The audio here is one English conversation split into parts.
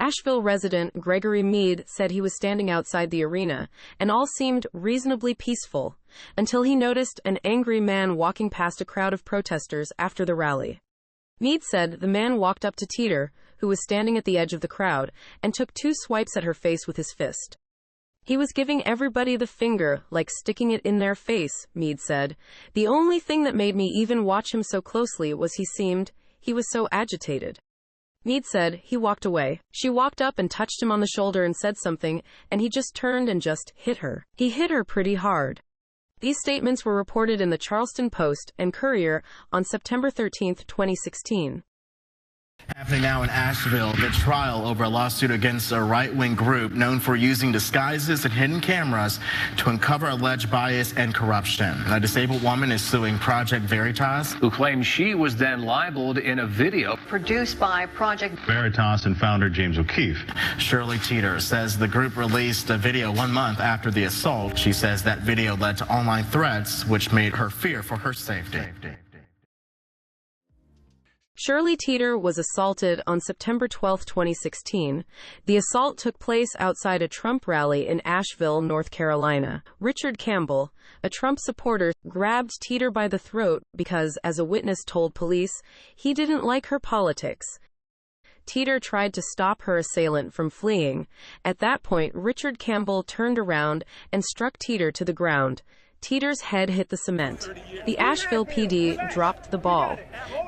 Asheville resident Gregory Meade said he was standing outside the arena, and all seemed reasonably peaceful, until he noticed an angry man walking past a crowd of protesters after the rally. Meade said the man walked up to Teter, who was standing at the edge of the crowd, and took 2 swipes at her face with his fist. He was giving everybody the finger, like sticking it in their face, Meade said. The only thing that made me even watch him so closely was he was so agitated. Meade said he walked away. She walked up and touched him on the shoulder and said something, and he just turned and just hit her. He hit her pretty hard. These statements were reported in the Charleston Post and Courier on September 13, 2016. Happening now in Asheville, the trial over a lawsuit against a right-wing group known for using disguises and hidden cameras to uncover alleged bias and corruption. A disabled woman is suing Project Veritas, who claims she was then libeled in a video produced by Project Veritas and founder James O'Keefe. Shirley Teter says the group released a video 1 month after the assault. She says that video led to online threats, which made her fear for her safety. Shirley Teter was assaulted on September 12, 2016. The assault took place outside a Trump rally in Asheville, North Carolina. Richard Campbell, a Trump supporter, grabbed Teter by the throat because, as a witness told police, he didn't like her politics. Teter tried to stop her assailant from fleeing. At that point, Richard Campbell turned around and struck Teter to the ground. Teter's head hit the cement. The Asheville PD dropped the ball.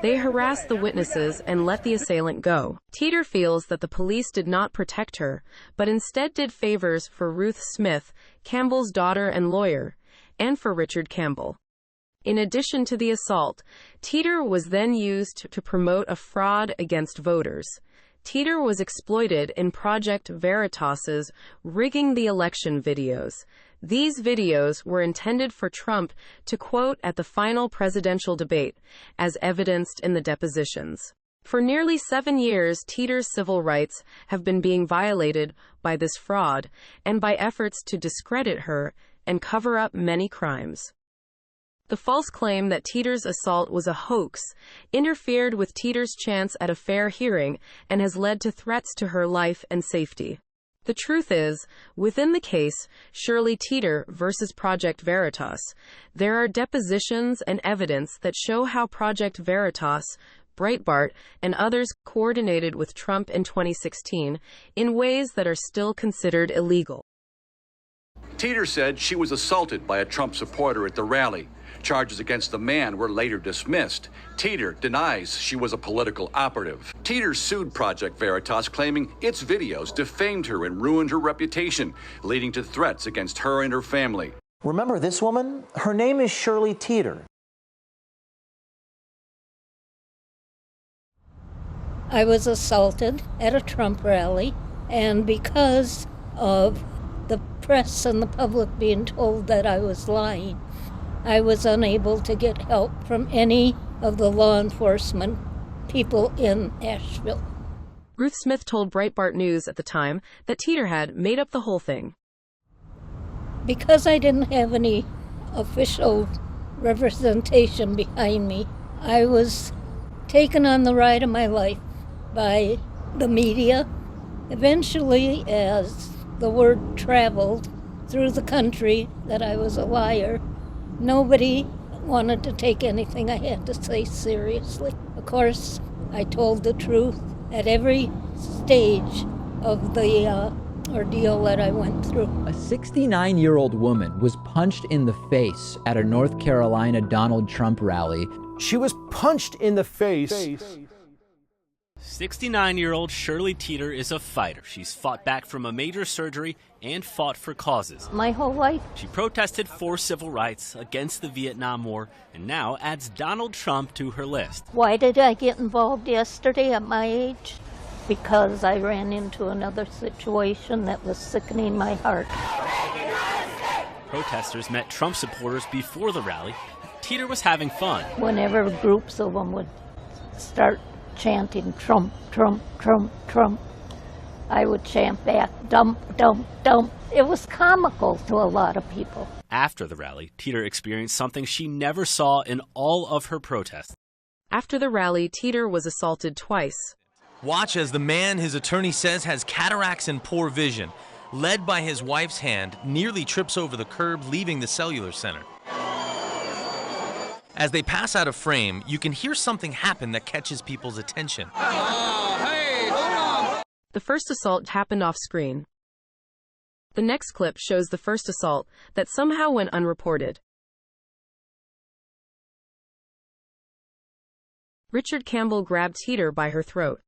They harassed the witnesses and let the assailant go. Teter feels that the police did not protect her, but instead did favors for Ruth Smith, Campbell's daughter and lawyer, and for Richard Campbell. In addition to the assault, Teter was then used to promote a fraud against voters. Teter was exploited in Project Veritas's rigging the election videos. These videos were intended for Trump to quote at the final presidential debate, as evidenced in the depositions. For nearly 7 years, Teter's civil rights have been being violated by this fraud and by efforts to discredit her and cover up many crimes. The false claim that Teter's assault was a hoax interfered with Teter's chance at a fair hearing and has led to threats to her life and safety. The truth is, within the case, Shirley Teter versus Project Veritas, there are depositions and evidence that show how Project Veritas, Breitbart, and others coordinated with Trump in 2016 in ways that are still considered illegal. Teter said she was assaulted by a Trump supporter at the rally. Charges against the man were later dismissed. Teter denies she was a political operative. Teter sued Project Veritas, claiming its videos defamed her and ruined her reputation, leading to threats against her and her family. Remember this woman? Her name is Shirley Teter. I was assaulted at a Trump rally, and because of the press and the public being told that I was lying, I was unable to get help from any of the law enforcement people in Asheville. Ruth Smith told Breitbart News at the time that Teter had made up the whole thing. Because I didn't have any official representation behind me, I was taken on the ride of my life by the media. Eventually, as the word traveled through the country that I was a liar, nobody wanted to take anything I had to say seriously. Of course, I told the truth at every stage of the ordeal that I went through. A 69-year-old woman was punched in the face at a North Carolina Donald Trump rally. She was punched in the face. 69-year-old Shirley Teter is a fighter. She's fought back from a major surgery and fought for causes. My whole life. She protested for civil rights against the Vietnam War and now adds Donald Trump to her list. Why did I get involved yesterday at my age? Because I ran into another situation that was sickening my heart. Protesters met Trump supporters before the rally. Teter was having fun. Whenever groups of them would start chanting Trump, Trump, Trump, Trump, I would chant back, dump, dump, dump. It was comical to a lot of people. After the rally, Teter experienced something she never saw in all of her protests. After the rally, Teter was assaulted twice. Watch as the man his attorney says has cataracts and poor vision, led by his wife's hand, nearly trips over the curb, leaving the cellular center. As they pass out of frame, you can hear something happen that catches people's attention. Hey, hold on. The first assault happened off screen. The next clip shows the first assault that somehow went unreported. Richard Campbell grabbed Teter by her throat.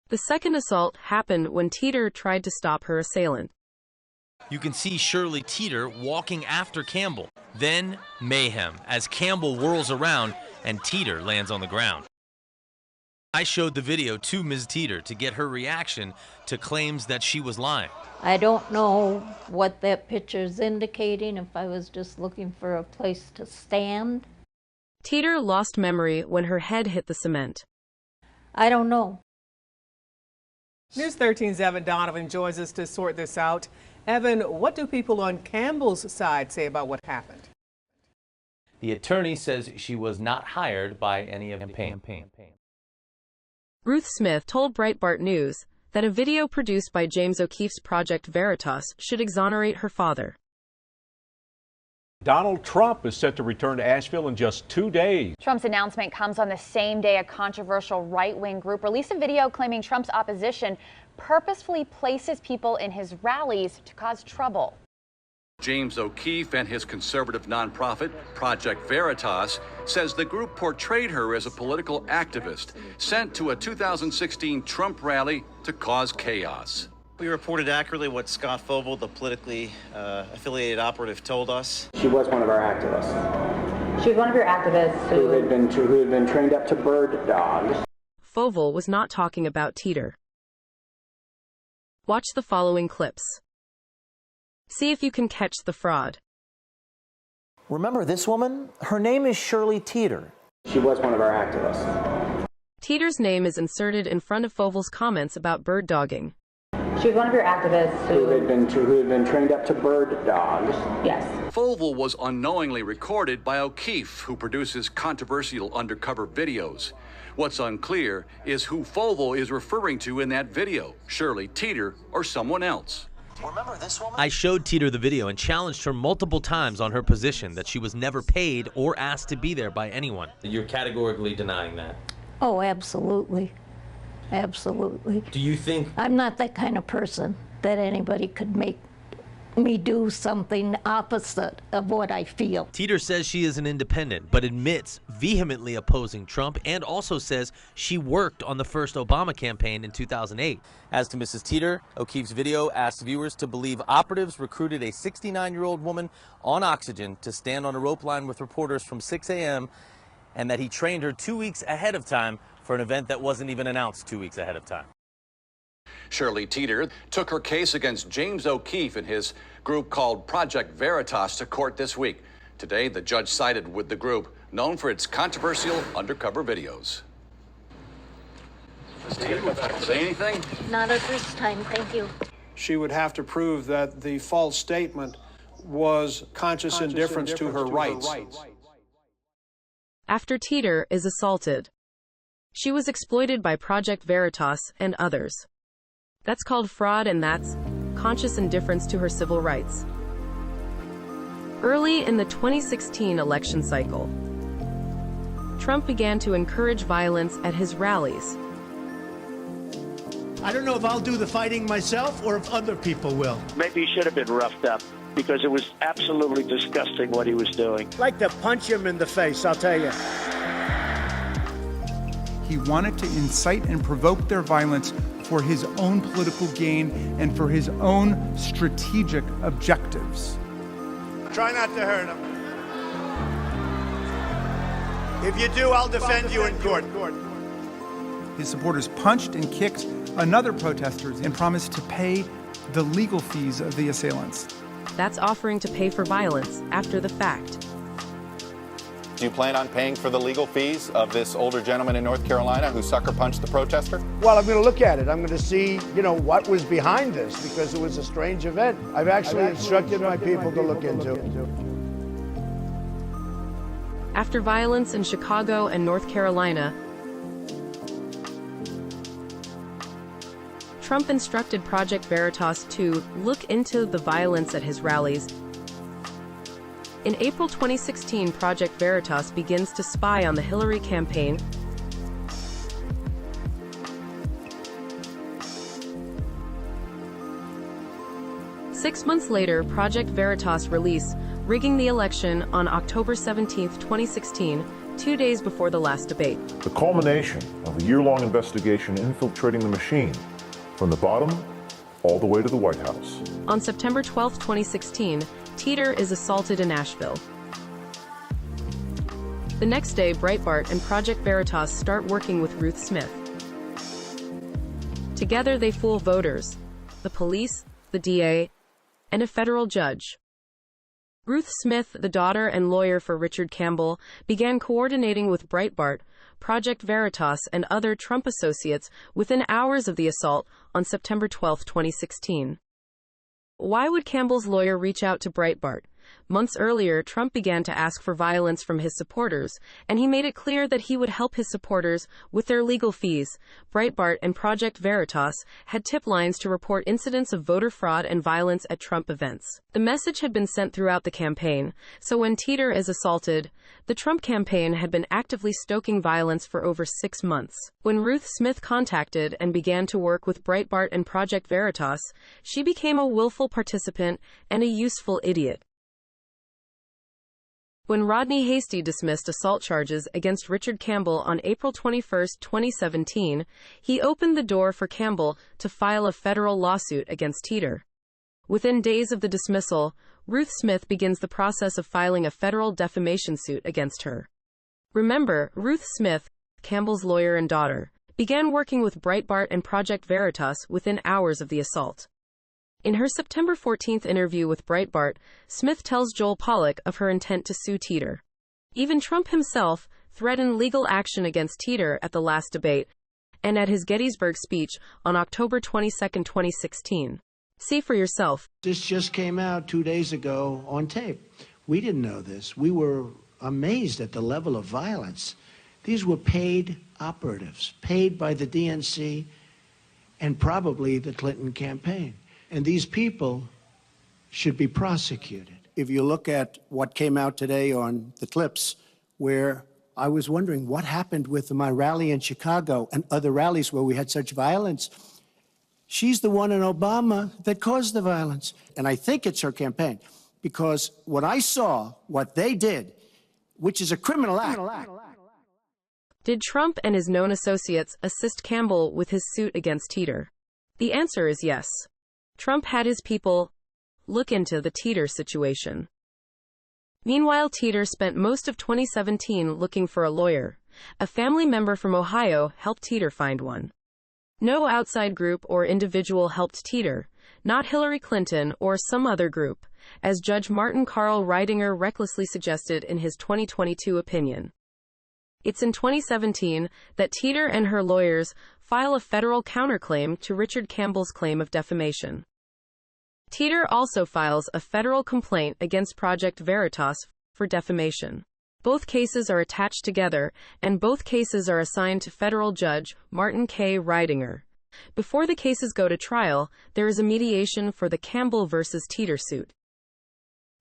The second assault happened when Teter tried to stop her assailant. You can see Shirley Teter walking after Campbell. Then mayhem as Campbell whirls around and Teter lands on the ground. I showed the video to Ms. Teter to get her reaction to claims that she was lying. I don't know what that picture's indicating, if I was just looking for a place to stand. Teter lost memory when her head hit the cement. I don't know. News 13's Evan Donovan joins us to sort this out. Evan, what do people on Campbell's side say about what happened? The attorney says she was not hired by any of the campaign. Ruth Smith told Breitbart News that a video produced by James O'Keefe's Project Veritas should exonerate her father. Donald Trump is set to return to Asheville in just 2 days. Trump's announcement comes on the same day a controversial right-wing group released a video claiming Trump's opposition purposefully places people in his rallies to cause trouble. James O'Keefe and his conservative nonprofit, Project Veritas, says the group portrayed her as a political activist sent to a 2016 Trump rally to cause chaos. We reported accurately what Scott Fovell, the politically affiliated operative, told us. She was one of our activists. She was one of your activists who had been trained up to bird dogs. Fovell was not talking about Teter. Watch the following clips. See if you can catch the fraud. Remember this woman? Her name is Shirley Teter. She was one of our activists. Teter's name is inserted in front of Fovell's comments about bird dogging. She was one of your activists who had been trained up to bird dogs. Yes. Fovell was unknowingly recorded by O'Keefe, who produces controversial undercover videos. What's unclear is who Fovell is referring to in that video, Shirley Teter or someone else. Remember this woman? I showed Teter the video and challenged her multiple times on her position that she was never paid or asked to be there by anyone. You're categorically denying that? Oh, absolutely. Absolutely. Do you think... I'm not that kind of person that anybody could make me do something opposite of what I feel. Teter says she is an independent, but admits vehemently opposing Trump and also says she worked on the first Obama campaign in 2008. As to Mrs. Teter, O'Keefe's video asked viewers to believe operatives recruited a 69-year-old woman on oxygen to stand on a rope line with reporters from 6 a.m. and that he trained her 2 weeks ahead of time for an event that wasn't even announced 2 weeks ahead of time. Shirley Teter took her case against James O'Keefe and his group called Project Veritas to court this week. Today, the judge sided with the group, known for its controversial undercover videos. Ms. Teter, would you like to say anything? Not at this time, thank you. She would have to prove that the false statement was conscious indifference to her rights. After Teter is assaulted, she was exploited by Project Veritas and others. That's called fraud, and that's conscious indifference to her civil rights. Early in the 2016 election cycle, Trump began to encourage violence at his rallies. I don't know if I'll do the fighting myself or if other people will. Maybe he should have been roughed up because it was absolutely disgusting what he was doing. I'd like to punch him in the face, I'll tell you. He wanted to incite and provoke their violence for his own political gain and for his own strategic objectives. Try not to hurt him. If you do, I'll defend you in court. His supporters punched and kicked another protester and promised to pay the legal fees of the assailants. That's offering to pay for violence after the fact. Do you plan on paying for the legal fees of this older gentleman in North Carolina who sucker punched the protester? Well, I'm going to look at it. I'm going to see, what was behind this, because it was a strange event. I've actually instructed my people to look into it. After violence in Chicago and North Carolina, Trump instructed Project Veritas to look into the violence at his rallies. In April 2016, Project Veritas begins to spy on the Hillary campaign. Six months later, Project Veritas release rigging the election on October 17, 2016, 2 days before the last debate. The culmination of a year-long investigation infiltrating the machine from the bottom all the way to the White House. On September 12, 2016, Teter is assaulted in Asheville. The next day, Breitbart and Project Veritas start working with Ruth Smith. Together, they fool voters, the police, the DA, and a federal judge. Ruth Smith, the daughter and lawyer for Richard Campbell, began coordinating with Breitbart, Project Veritas, and other Trump associates within hours of the assault on September 12, 2016. Why would Campbell's lawyer reach out to Breitbart? Months earlier, Trump began to ask for violence from his supporters, and he made it clear that he would help his supporters with their legal fees. Breitbart and Project Veritas had tip lines to report incidents of voter fraud and violence at Trump events. The message had been sent throughout the campaign, so when Teter is assaulted, the Trump campaign had been actively stoking violence for over 6 months. When Ruth Smith contacted and began to work with Breitbart and Project Veritas, she became a willful participant and a useful idiot. When Rodney Hasty dismissed assault charges against Richard Campbell on April 21, 2017, he opened the door for Campbell to file a federal lawsuit against Teter. Within days of the dismissal, Ruth Smith begins the process of filing a federal defamation suit against her. Remember, Ruth Smith, Campbell's lawyer and daughter, began working with Breitbart and Project Veritas within hours of the assault. In her September 14 interview with Breitbart, Smith tells Joel Pollak of her intent to sue Teter. Even Trump himself threatened legal action against Teter at the last debate and at his Gettysburg speech on October 22, 2016. See for yourself. This just came out 2 days ago on tape. We didn't know this. We were amazed at the level of violence. These were paid operatives, paid by the DNC and probably the Clinton campaign. And these people should be prosecuted. If you look at what came out today on the clips, where I was wondering what happened with my rally in Chicago and other rallies where we had such violence, she's the one in Obama that caused the violence. And I think it's her campaign, because when I saw what they did, which is a criminal act. Did Trump and his known associates assist Campbell with his suit against Teter? The answer is yes. Trump had his people look into the Teter situation. Meanwhile, Teter spent most of 2017 looking for a lawyer. A family member from Ohio helped Teter find one. No outside group or individual helped Teter, not Hillary Clinton or some other group, as Judge Martin Carl Reidinger recklessly suggested in his 2022 opinion. It's in 2017 that Teter and her lawyers file a federal counterclaim to Richard Campbell's claim of defamation. Teter also files a federal complaint against Project Veritas for defamation. Both cases are attached together, and both cases are assigned to federal judge Martin K. Reidinger. Before the cases go to trial, there is a mediation for the Campbell versus Teter suit.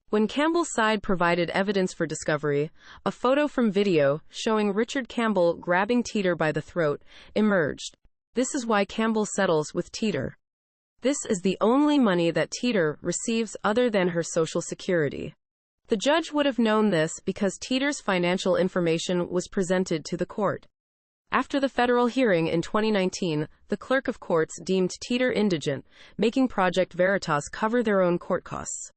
When Campbell's side provided evidence for discovery, a photo from video showing Richard Campbell grabbing Teter by the throat emerged. This is why Campbell settles with Teter. This is the only money that Teter receives other than her Social Security. The judge would have known this because Teter's financial information was presented to the court. After the federal hearing in 2019, the clerk of courts deemed Teter indigent, making Project Veritas cover their own court costs.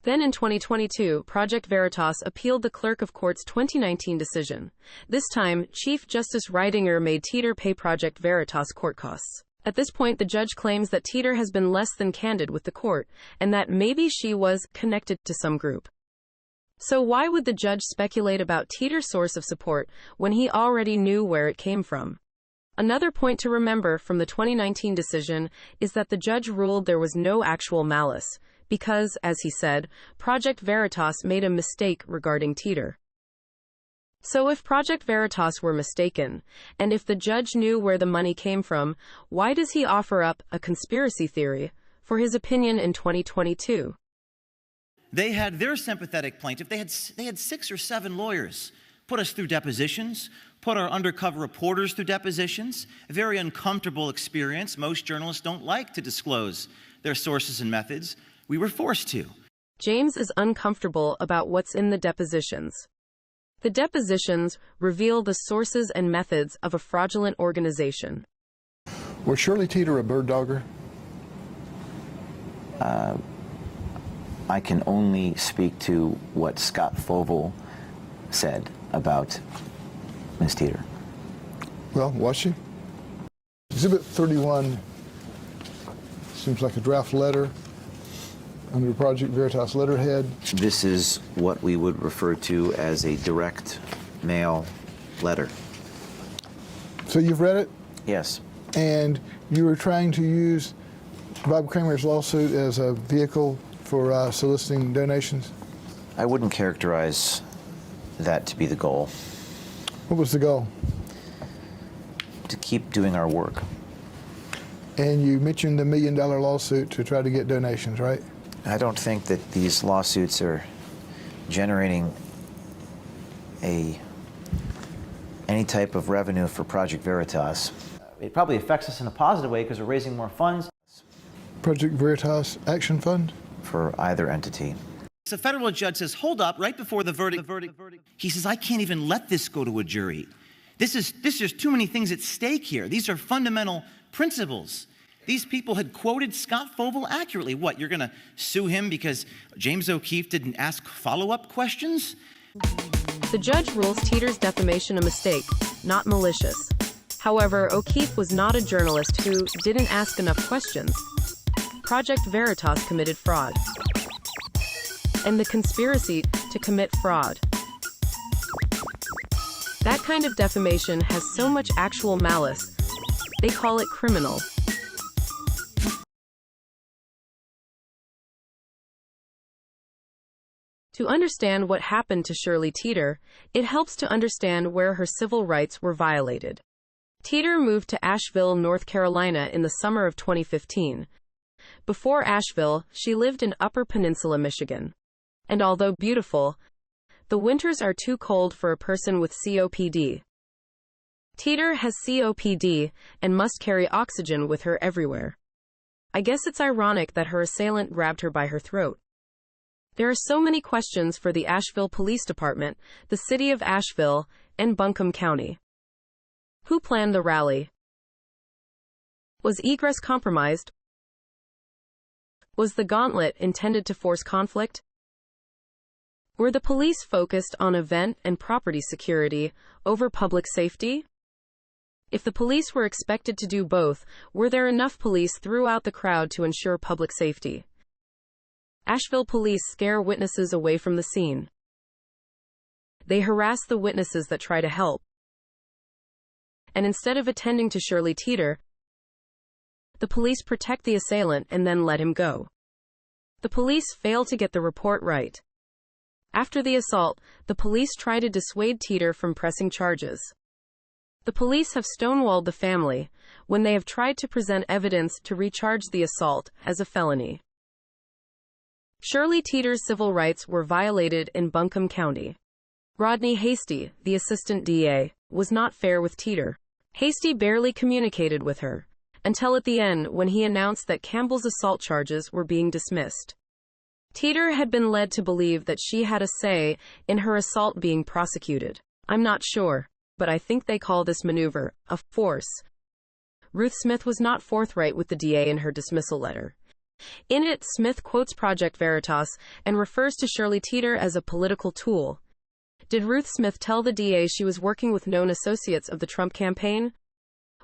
Then in 2022, Project Veritas appealed the clerk of court's 2019 decision. This time, Chief Justice Reidinger made Teter pay Project Veritas court costs. At this point, the judge claims that Teter has been less than candid with the court, and that maybe she was connected to some group. So why would the judge speculate about Teter's source of support when he already knew where it came from? Another point to remember from the 2019 decision is that the judge ruled there was no actual malice, because, as he said, Project Veritas made a mistake regarding Teter. So if Project Veritas were mistaken, and if the judge knew where the money came from, why does he offer up a conspiracy theory for his opinion in 2022? They had their sympathetic plaintiff. They had 6 or 7 lawyers put us through depositions, put our undercover reporters through depositions. A very uncomfortable experience. Most journalists don't like to disclose their sources and methods. We were forced to. James is uncomfortable about what's in the depositions. The depositions reveal the sources and methods of a fraudulent organization. Was Shirley Teter a bird dogger? I can only speak to what Scott Fovel said about Ms. Teter. Well, was she? Exhibit 31 seems like a draft letter under Project Veritas letterhead. This is what we would refer to as a direct mail letter. So you've read it? Yes. And you were trying to use Bob Kramer's lawsuit as a vehicle for soliciting donations? I wouldn't characterize that to be the goal. What was the goal? To keep doing our work. And you mentioned the $1 million lawsuit to try to get donations, right? I don't think that these lawsuits are generating any type of revenue for Project Veritas. It probably affects us in a positive way because we're raising more funds. Project Veritas Action Fund? For either entity. So a federal judge says, hold up, right before the verdict. He says, I can't even let this go to a jury. There's too many things at stake here. These are fundamental principles. These people had quoted Scott Fovel accurately. What, you're going to sue him because James O'Keefe didn't ask follow-up questions? The judge rules Teter's defamation a mistake, not malicious. However, O'Keefe was not a journalist who didn't ask enough questions. Project Veritas committed fraud. And the conspiracy to commit fraud. That kind of defamation has so much actual malice, they call it criminal. To understand what happened to Shirley Teter, it helps to understand where her civil rights were violated. Teter moved to Asheville, North Carolina in the summer of 2015. Before Asheville, she lived in Upper Peninsula, Michigan. And although beautiful, the winters are too cold for a person with COPD. Teter has COPD and must carry oxygen with her everywhere. I guess it's ironic that her assailant grabbed her by her throat. There are so many questions for the Asheville Police Department, the city of Asheville, and Buncombe County. Who planned the rally? Was egress compromised? Was the gauntlet intended to force conflict? Were the police focused on event and property security over public safety? If the police were expected to do both, were there enough police throughout the crowd to ensure public safety? Asheville police scare witnesses away from the scene. They harass the witnesses that try to help. And instead of attending to Shirley Teter, the police protect the assailant and then let him go. The police fail to get the report right. After the assault, the police try to dissuade Teter from pressing charges. The police have stonewalled the family when they have tried to present evidence to recharge the assault as a felony. Shirley Teter's civil rights were violated in Buncombe County. Rodney Hasty, the assistant DA, was not fair with Teter. Hasty barely communicated with her, until at the end when he announced that Campbell's assault charges were being dismissed. Teter had been led to believe that she had a say in her assault being prosecuted. I'm not sure, but I think they call this maneuver a force. Ruth Smith was not forthright with the DA in her dismissal letter. In it, Smith quotes Project Veritas and refers to Shirley Teter as a political tool. Did Ruth Smith tell the DA she was working with known associates of the Trump campaign?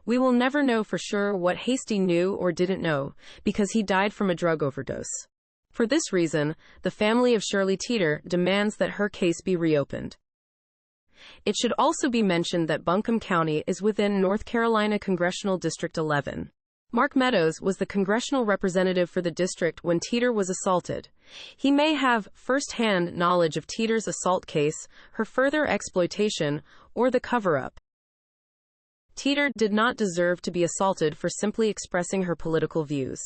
We will never know for sure what Hasty knew or didn't know, because he died from a drug overdose. For this reason, the family of Shirley Teter demands that her case be reopened. It should also be mentioned that Buncombe County is within North Carolina Congressional District 11. Mark Meadows was the congressional representative for the district when Teter was assaulted. He may have first-hand knowledge of Teter's assault case, her further exploitation, or the cover-up. Teter did not deserve to be assaulted for simply expressing her political views.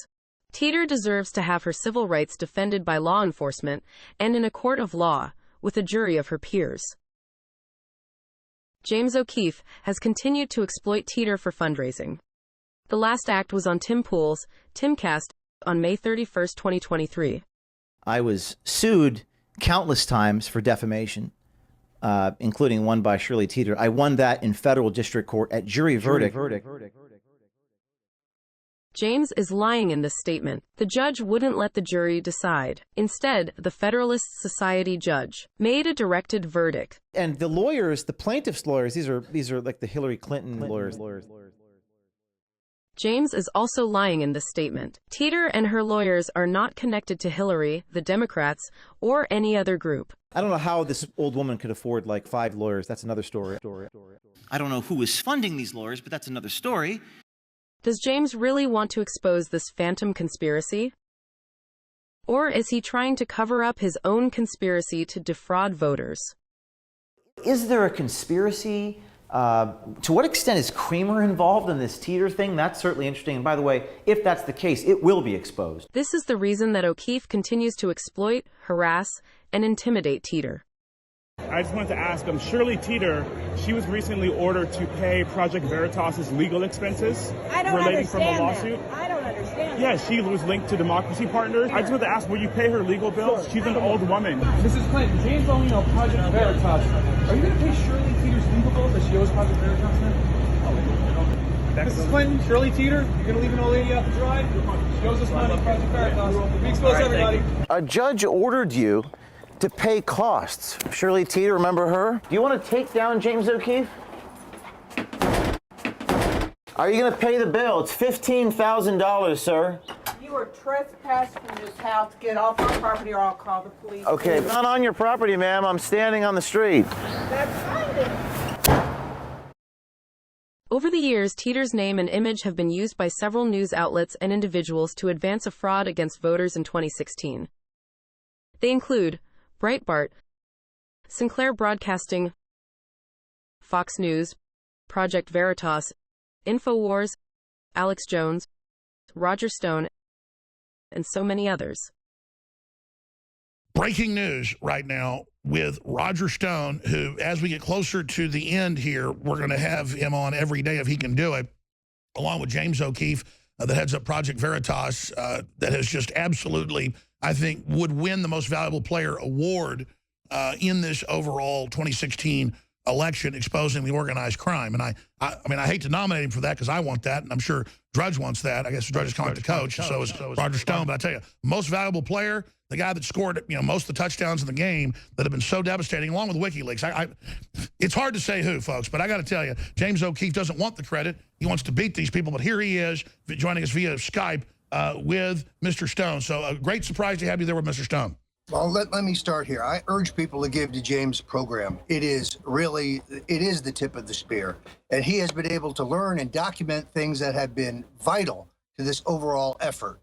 Teter deserves to have her civil rights defended by law enforcement and in a court of law, with a jury of her peers. James O'Keefe has continued to exploit Teter for fundraising. The last act was on Tim Pool's Timcast on May 31, 2023. I was sued countless times for defamation, including one by Shirley Teter. I won that in federal district court at jury verdict. James is lying in this statement. The judge wouldn't let the jury decide. Instead, the Federalist Society judge made a directed verdict. And the lawyers, the plaintiff's lawyers, these are like the Hillary Clinton lawyers. James is also lying in this statement. Teter and her lawyers are not connected to Hillary, the Democrats, or any other group. I don't know how this old woman could afford like 5 lawyers. That's another story. I don't know who is funding these lawyers, but that's another story. Does James really want to expose this phantom conspiracy? Or is he trying to cover up his own conspiracy to defraud voters? Is there a conspiracy? To what extent is Creamer involved in this Teter thing? That's certainly interesting. And by the way, if that's the case, it will be exposed. This is the reason that O'Keefe continues to exploit, harass, and intimidate Teter. I just wanted to ask, Shirley Teter, she was recently ordered to pay Project Veritas's legal expenses relating from the lawsuit. I don't understand. Yeah, she was linked to Democracy Partners. I just wanted to ask, will you pay her legal bills? She's an old woman. Mrs. Clinton, James O'Neill, Project Veritas. Are you going to pay Shirley Teter's legal bills that she owes Project Veritas now? Mrs. Clinton, Shirley Teter, you're going to leave an old lady out to dry? She owes us money, Project Veritas. We expose everybody. A judge ordered you to pay costs. Shirley Teter, remember her? Do you want to take down James O'Keefe? Are you going to pay the bill? It's $15,000, sir. You are trespassing from this house. Get off our property or I'll call the police. Okay, it's not on your property, ma'am. I'm standing on the street. That's fine then. Over the years, Teter's name and image have been used by several news outlets and individuals to advance a fraud against voters in 2016. They include Breitbart, Sinclair Broadcasting, Fox News, Project Veritas, InfoWars, Alex Jones, Roger Stone, and so many others. Breaking news right now with Roger Stone, who, as we get closer to the end here, we're going to have him on every day if he can do it, along with James O'Keefe, that heads up Project Veritas, that has just absolutely, I think, would win the Most Valuable Player award in this overall 2016 election, exposing the organized crime. And I mean, I hate to nominate him for that because I want that, and I'm sure Drudge wants that. I guess Drudge is calling it the coach, and so is Roger Stone. But I tell you, Most Valuable Player, the guy that scored, most of the touchdowns in the game that have been so devastating, along with WikiLeaks. It's hard to say who, folks, but I got to tell you, James O'Keefe doesn't want the credit. He wants to beat these people, but here he is joining us via Skype with Mr. Stone. So a great surprise to have you there with Mr. Stone. Well, let me start here. I urge people to give to James' program. It is the tip of the spear. And he has been able to learn and document things that have been vital to this overall effort.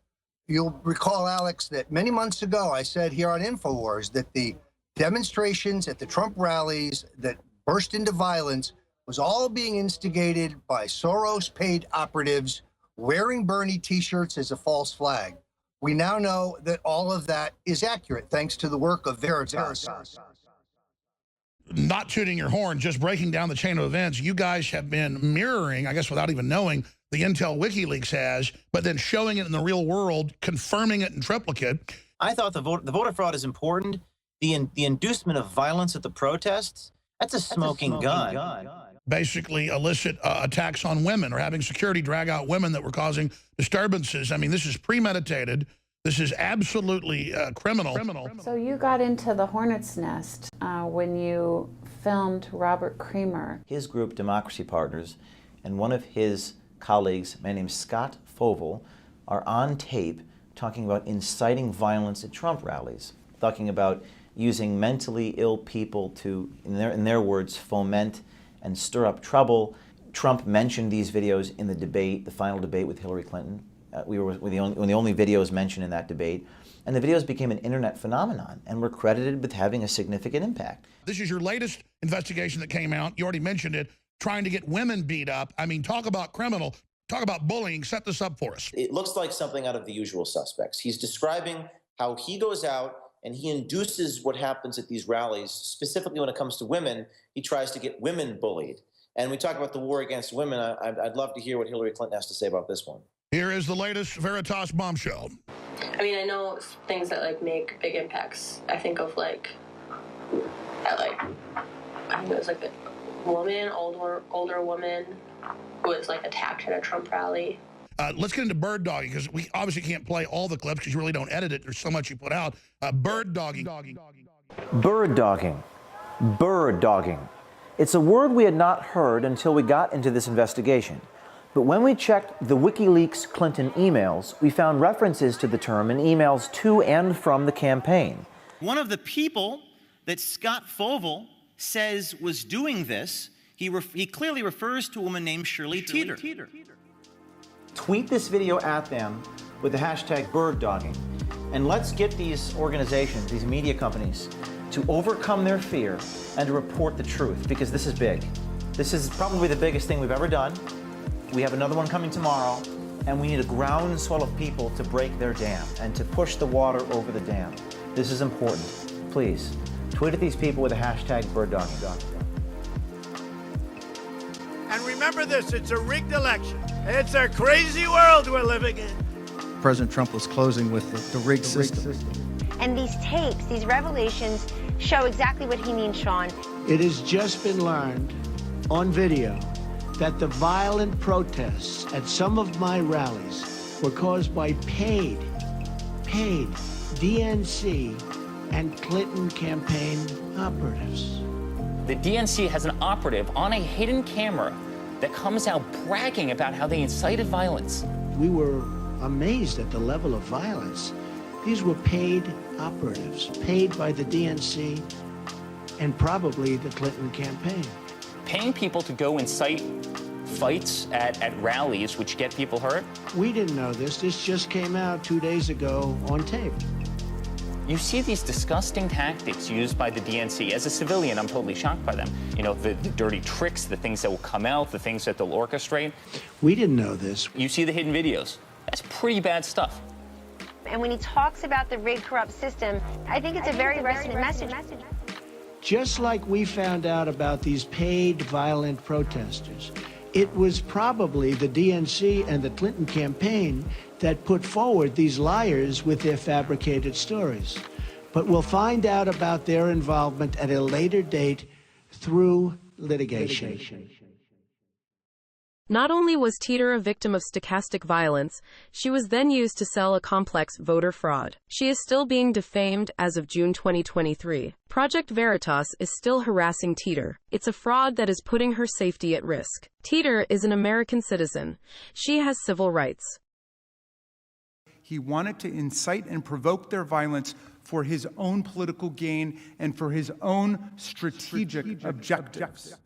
You'll recall, Alex, that many months ago I said here on InfoWars that the demonstrations at the Trump rallies that burst into violence was all being instigated by Soros-paid operatives wearing Bernie T-shirts as a false flag. We now know that all of that is accurate, thanks to the work of Veritas. Not tooting your horn, just breaking down the chain of events, you guys have been mirroring, I guess without even knowing, the intel WikiLeaks has, but then showing it in the real world, confirming it in triplicate. I thought the voter fraud is important. The inducement of violence at the protests, that's a smoking gun. Basically illicit attacks on women or having security drag out women that were causing disturbances. I mean, this is premeditated. This is absolutely criminal. So you got into the hornet's nest when you filmed Robert Creamer. His group, Democracy Partners, and one of his colleagues, a man named Scott Fovel, are on tape talking about inciting violence at Trump rallies, talking about using mentally ill people to, in their words, foment and stir up trouble. Trump mentioned these videos in the debate, the final debate with Hillary Clinton. We were the only videos mentioned in that debate. And the videos became an internet phenomenon and were credited with having a significant impact. This is your latest investigation that came out. You already mentioned it, trying to get women beat up. I mean, talk about criminal, talk about bullying. Set this up for us. It looks like something out of The Usual Suspects. He's describing how he goes out and he induces what happens at these rallies. Specifically when it comes to women, he tries to get women bullied. And we talk about the war against women. I'd love to hear what Hillary Clinton has to say about this one. Here is the latest Veritas bombshell. I mean, I know things that like make big impacts. I think of I think it was like a woman, older woman, who was like attacked at a Trump rally. Let's get into bird dogging, because we obviously can't play all the clips because you really don't edit it. There's so much you put out. Bird dogging. Bird dogging. Bird dogging. It's a word we had not heard until we got into this investigation. But when we checked the WikiLeaks Clinton emails, we found references to the term in emails to and from the campaign. One of the people that Scott Fovel says was doing this, he clearly refers to a woman named Shirley Teter. Tweet this video at them with the hashtag bird dogging. And let's get these organizations, these media companies, to overcome their fear and to report the truth, because this is big. This is probably the biggest thing we've ever done. We have another one coming tomorrow, and we need a groundswell of people to break their dam and to push the water over the dam. This is important. Please, tweet at these people with the hashtag bird dogging. And remember this, it's a rigged election. It's a crazy world we're living in. President Trump was closing with the rigged system. And these tapes, these revelations, show exactly what he means, Sean. It has just been learned on video that the violent protests at some of my rallies were caused by paid DNC and Clinton campaign operatives. The DNC has an operative on a hidden camera that comes out bragging about how they incited violence. We were amazed at the level of violence. These were paid operatives, paid by the DNC and probably the Clinton campaign. Paying people to go incite fights at rallies, which get people hurt? We didn't know this. This just came out 2 days ago on tape. You see these disgusting tactics used by the DNC. As a civilian, I'm totally shocked by them. You know, the dirty tricks, the things that will come out, the things that they'll orchestrate. We didn't know this. You see the hidden videos. That's pretty bad stuff. And when he talks about the rigged, corrupt system, I think it's a very resonant message. Just like we found out about these paid violent protesters, it was probably the DNC and the Clinton campaign that put forward these liars with their fabricated stories. But we'll find out about their involvement at a later date through litigation. Not only was Teter a victim of stochastic violence, she was then used to sell a complex voter fraud. She is still being defamed as of June 2023. Project Veritas is still harassing Teter. It's a fraud that is putting her safety at risk. Teter is an American citizen. She has civil rights. He wanted to incite and provoke their violence for his own political gain and for his own strategic objectives.